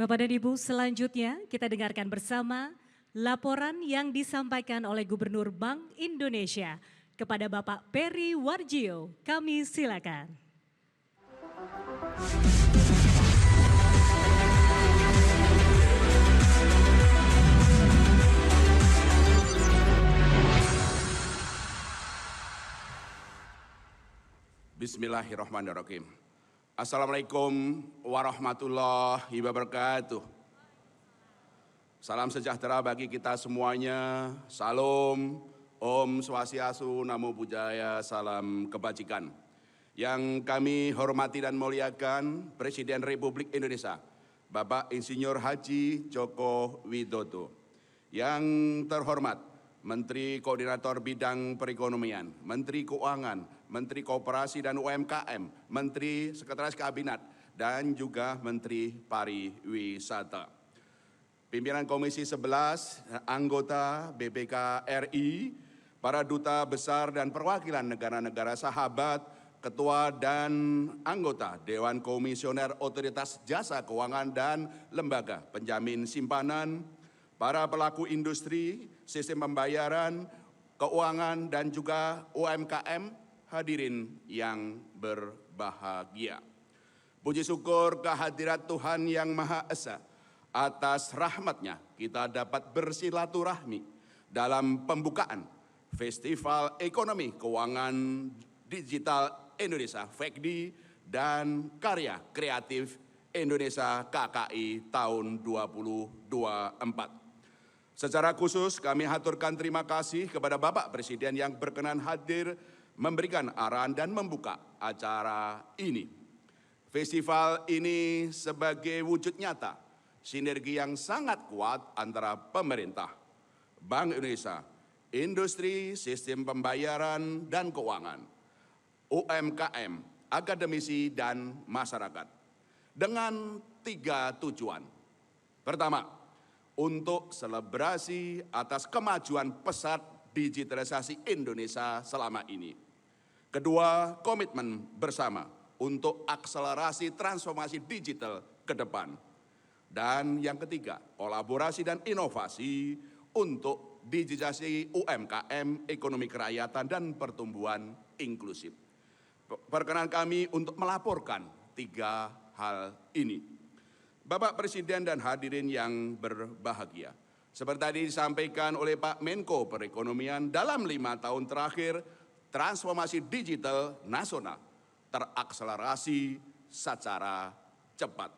Bapak dan Ibu, selanjutnya kita dengarkan bersama laporan yang disampaikan oleh Gubernur Bank Indonesia kepada Bapak Peri Warjio. Kami silakan. Bismillahirrahmanirrahim. Assalamualaikum warahmatullahi wabarakatuh. Salam sejahtera bagi kita semuanya. Salam, Om Swastiastu, Namo Buddhaya, salam kebajikan. Yang kami hormati dan muliakan Presiden Republik Indonesia, Bapak Insinyur Haji Joko Widodo. Yang terhormat Menteri Koordinator Bidang Perekonomian, Menteri Keuangan, Menteri Koperasi dan UMKM, Menteri Sekretaris Kabinet, dan juga Menteri Pariwisata. Pimpinan Komisi 11, anggota BPK RI, para duta besar dan perwakilan negara-negara sahabat, ketua dan anggota Dewan Komisioner Otoritas Jasa Keuangan dan Lembaga Penjamin Simpanan, para pelaku industri, sistem pembayaran, keuangan, dan juga UMKM, hadirin yang berbahagia. Puji syukur kehadirat Tuhan Yang Maha Esa, atas rahmat-Nya kita dapat bersilaturahmi dalam pembukaan Festival Ekonomi Keuangan Digital Indonesia (FEKDI) dan Karya Kreatif Indonesia KKI tahun 2024. Secara khusus kami haturkan terima kasih kepada Bapak Presiden yang berkenan hadir memberikan arahan dan membuka acara ini. Festival ini sebagai wujud nyata sinergi yang sangat kuat antara pemerintah, Bank Indonesia, industri, sistem pembayaran dan keuangan, UMKM, akademisi dan masyarakat dengan 3 tujuan. Pertama, untuk selebrasi atas kemajuan pesat digitalisasi Indonesia selama ini. Kedua, komitmen bersama untuk akselerasi transformasi digital ke depan. Dan yang ketiga, kolaborasi dan inovasi untuk digitalisasi UMKM, ekonomi kerakyatan dan pertumbuhan inklusif. Perkenan kami untuk melaporkan 3 hal ini. Bapak Presiden dan hadirin yang berbahagia, seperti tadi disampaikan oleh Pak Menko Perekonomian, dalam 5 tahun terakhir transformasi digital nasional terakselerasi secara cepat.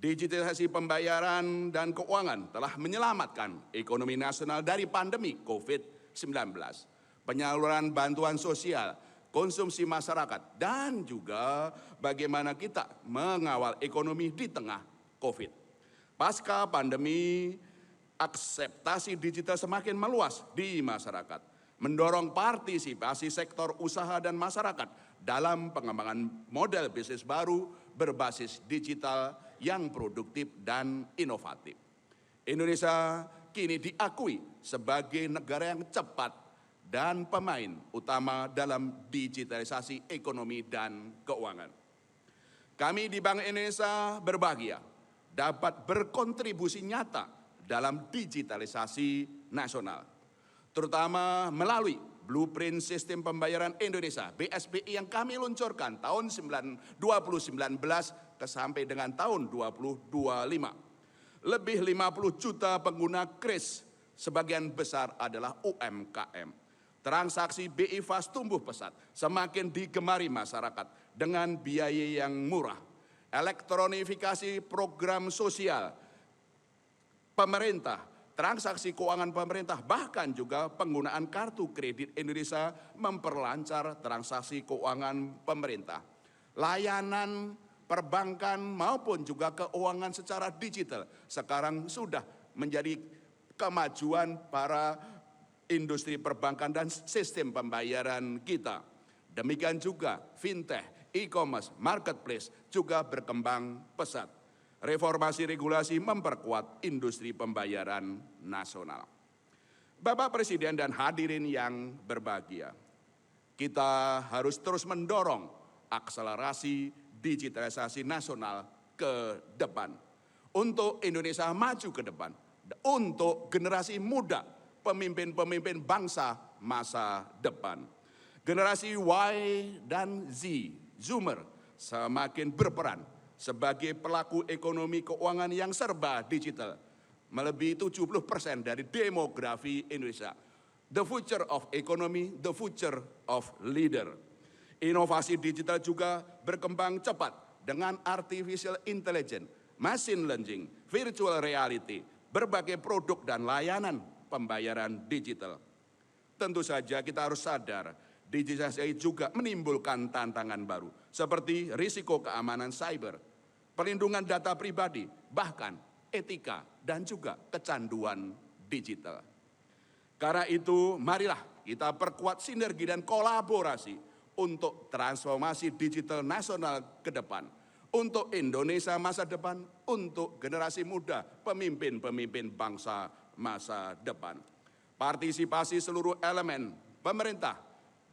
Digitalisasi pembayaran dan keuangan telah menyelamatkan ekonomi nasional dari pandemi COVID-19, penyaluran bantuan sosial, konsumsi masyarakat, dan juga bagaimana kita mengawal ekonomi di tengah COVID. Pasca pandemi, akseptasi digital semakin meluas di masyarakat, mendorong partisipasi sektor usaha dan masyarakat dalam pengembangan model bisnis baru berbasis digital yang produktif dan inovatif. Indonesia kini diakui sebagai negara yang cepat dan pemain utama dalam digitalisasi ekonomi dan keuangan. Kami di Bank Indonesia berbahagia dapat berkontribusi nyata dalam digitalisasi nasional, terutama melalui Blueprint Sistem Pembayaran Indonesia (BSPI) yang kami luncurkan tahun 2019 sampai dengan tahun 2025. Lebih 50 juta pengguna KRIS, sebagian besar adalah UMKM. Transaksi BI Fast tumbuh pesat, semakin digemari masyarakat dengan biaya yang murah. Elektronifikasi program sosial pemerintah, transaksi keuangan pemerintah, bahkan juga penggunaan kartu kredit Indonesia memperlancar transaksi keuangan pemerintah. Layanan perbankan maupun juga keuangan secara digital sekarang sudah menjadi kemajuan para industri perbankan dan sistem pembayaran kita. Demikian juga fintech, e-commerce, marketplace juga berkembang pesat. Reformasi regulasi memperkuat industri pembayaran nasional. Bapak Presiden dan hadirin yang berbahagia, kita harus terus mendorong akselerasi digitalisasi nasional ke depan untuk Indonesia maju ke depan, untuk generasi muda, pemimpin-pemimpin bangsa masa depan. Generasi Y dan Z, Zoomer, semakin berperan sebagai pelaku ekonomi keuangan yang serba digital, melebihi 70% dari demografi Indonesia. The future of economy, the future of leader. Inovasi digital juga berkembang cepat dengan artificial intelligence, machine learning, virtual reality, berbagai produk dan layanan pembayaran digital. Tentu saja kita harus sadar, digitalisasi juga menimbulkan tantangan baru, seperti risiko keamanan cyber, perlindungan data pribadi, bahkan etika dan juga kecanduan digital. Karena itu, marilah kita perkuat sinergi dan kolaborasi untuk transformasi digital nasional ke depan, untuk Indonesia masa depan, untuk generasi muda, pemimpin-pemimpin bangsa masa depan. Partisipasi seluruh elemen pemerintah,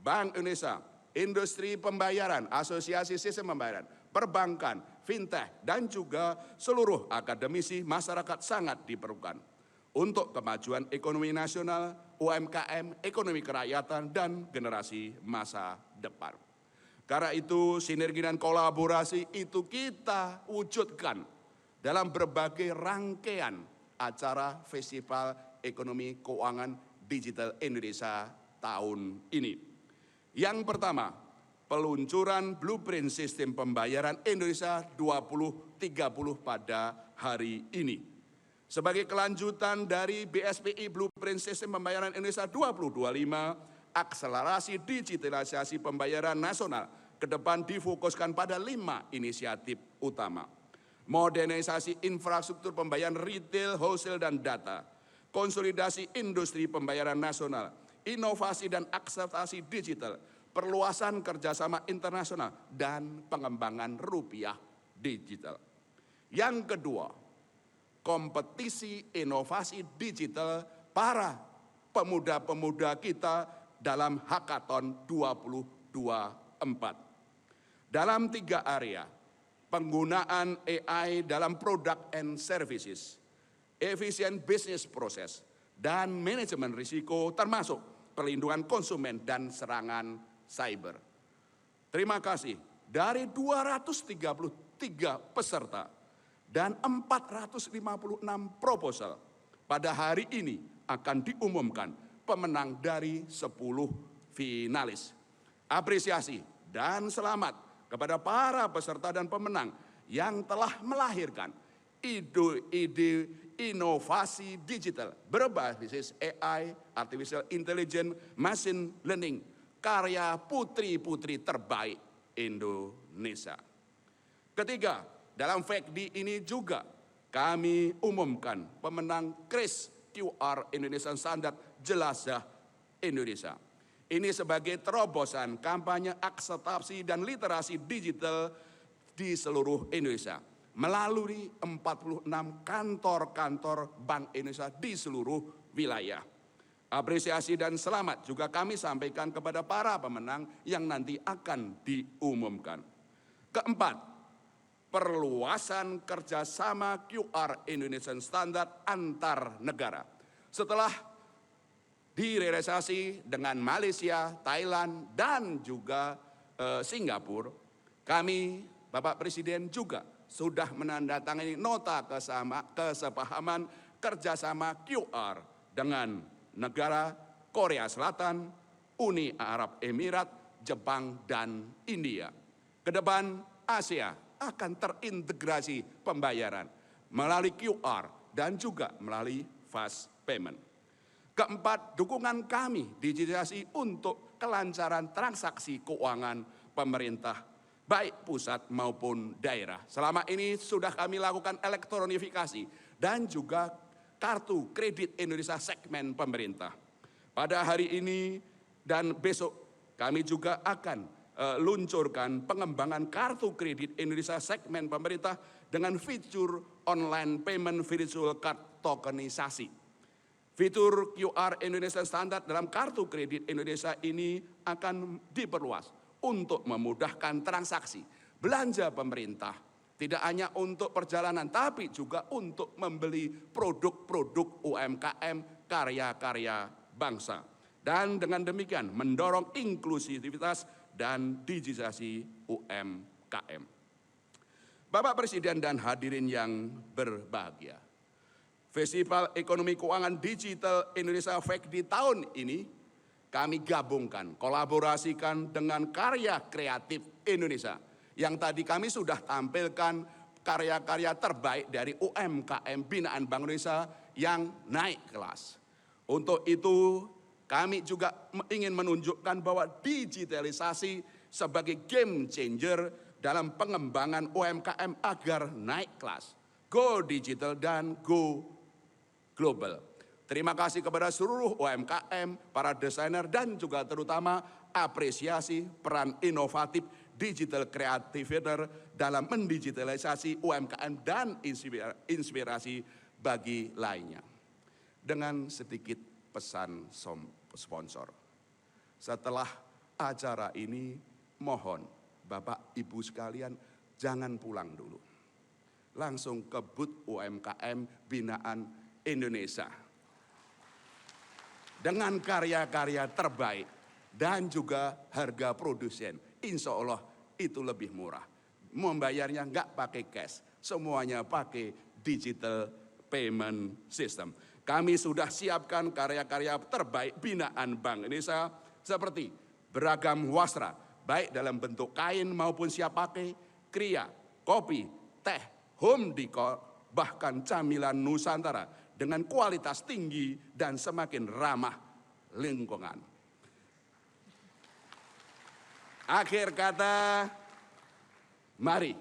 Bank Indonesia, industri pembayaran, asosiasi sistem pembayaran, perbankan, fintech, dan juga seluruh akademisi masyarakat sangat diperlukan untuk kemajuan ekonomi nasional, UMKM, ekonomi kerakyatan, dan generasi masa depan. Karena itu, sinergi dan kolaborasi itu kita wujudkan dalam berbagai rangkaian acara Festival Ekonomi Keuangan Digital Indonesia tahun ini. Yang pertama, peluncuran Blueprint Sistem Pembayaran Indonesia 2030 pada hari ini. Sebagai kelanjutan dari BSPI Blueprint Sistem Pembayaran Indonesia 2025, akselerasi digitalisasi pembayaran nasional ke depan difokuskan pada 5 inisiatif utama. Modernisasi infrastruktur pembayaran retail, wholesale, dan data, konsolidasi industri pembayaran nasional, inovasi dan akselerasi digital, perluasan kerjasama internasional, dan pengembangan rupiah digital. Yang kedua, kompetisi inovasi digital para pemuda-pemuda kita dalam Hackathon 2024. Dalam 3 area, penggunaan AI dalam product and services, efisien bisnis proses, dan manajemen risiko termasuk perlindungan konsumen dan serangan cyber. Terima kasih dari 233 peserta dan 456 proposal. Pada hari ini akan diumumkan pemenang dari 10 finalis. Apresiasi dan selamat kepada para peserta dan pemenang yang telah melahirkan ide-ide inovasi digital berbasis AI, artificial intelligence, machine learning, karya putri-putri terbaik Indonesia. Ketiga, dalam FACD ini juga kami umumkan pemenang KRIS QR Indonesian Standard Jelajah Indonesia. Ini sebagai terobosan kampanye akselerasi dan literasi digital di seluruh Indonesia melalui 46 kantor-kantor Bank Indonesia di seluruh wilayah. Apresiasi dan selamat juga kami sampaikan kepada para pemenang yang nanti akan diumumkan. Keempat, perluasan kerjasama QR Indonesian Standard antar negara. Setelah direalisasi dengan Malaysia, Thailand, dan juga Singapura, kami, Bapak Presiden juga sudah menandatangani nota kesepahaman kerjasama QR dengan negara Korea Selatan, Uni Arab Emirat, Jepang, dan India. Kedepan Asia akan terintegrasi pembayaran melalui QR dan juga melalui fast payment. Keempat, dukungan kami digitalisasi untuk kelancaran transaksi keuangan pemerintah, baik pusat maupun daerah. Selama ini sudah kami lakukan elektronifikasi dan juga kartu kredit Indonesia segmen pemerintah. Pada hari ini dan besok kami juga akan luncurkan pengembangan kartu kredit Indonesia segmen pemerintah dengan fitur online payment virtual card tokenisasi. Fitur QR Indonesia Standard dalam kartu kredit Indonesia ini akan diperluas untuk memudahkan transaksi belanja pemerintah, Tidak hanya untuk perjalanan, tapi juga untuk membeli produk-produk UMKM karya-karya bangsa. Dan dengan demikian mendorong inklusivitas dan digitalisasi UMKM. Bapak Presiden dan hadirin yang berbahagia, Festival Ekonomi Keuangan Digital Indonesia FEKDI tahun ini kami gabungkan, kolaborasikan dengan karya kreatif Indonesia. Yang tadi kami sudah tampilkan karya-karya terbaik dari UMKM binaan Bank Indonesia yang naik kelas. Untuk itu kami juga ingin menunjukkan bahwa digitalisasi sebagai game changer dalam pengembangan UMKM agar naik kelas, go digital dan go global. Terima kasih kepada seluruh UMKM, para desainer dan juga terutama apresiasi peran inovatif digital creator dalam mendigitalisasi UMKM dan inspirasi bagi lainnya. Dengan sedikit pesan sponsor. Setelah acara ini mohon Bapak Ibu sekalian jangan pulang dulu. Langsung ke booth UMKM binaan Indonesia. Dengan karya-karya terbaik dan juga harga produsen, insya Allah itu lebih murah. Membayarnya nggak pakai cash, semuanya pakai digital payment system. Kami sudah siapkan karya-karya terbaik binaan Bank Indonesia seperti beragam wastra, baik dalam bentuk kain maupun siap pakai, kriya, kopi, teh, home decor, bahkan camilan Nusantara dengan kualitas tinggi dan semakin ramah lingkungan. Akhir kata, mari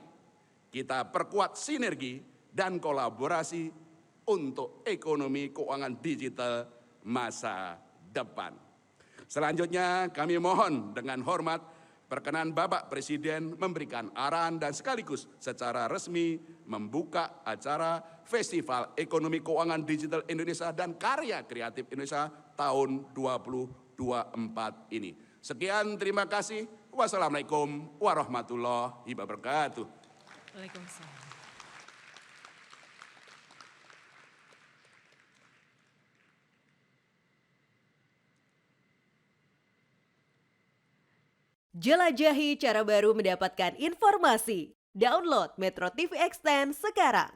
kita perkuat sinergi dan kolaborasi untuk ekonomi keuangan digital masa depan. Selanjutnya kami mohon dengan hormat perkenan Bapak Presiden memberikan arahan dan sekaligus secara resmi membuka acara Festival Ekonomi Keuangan Digital Indonesia dan Karya Kreatif Indonesia tahun 2024 ini. Sekian, terima kasih. Wassalamualaikum warahmatullahi wabarakatuh. Waalaikumsalam. Jelajahi cara baru mendapatkan informasi. Download Metro TV Extend sekarang.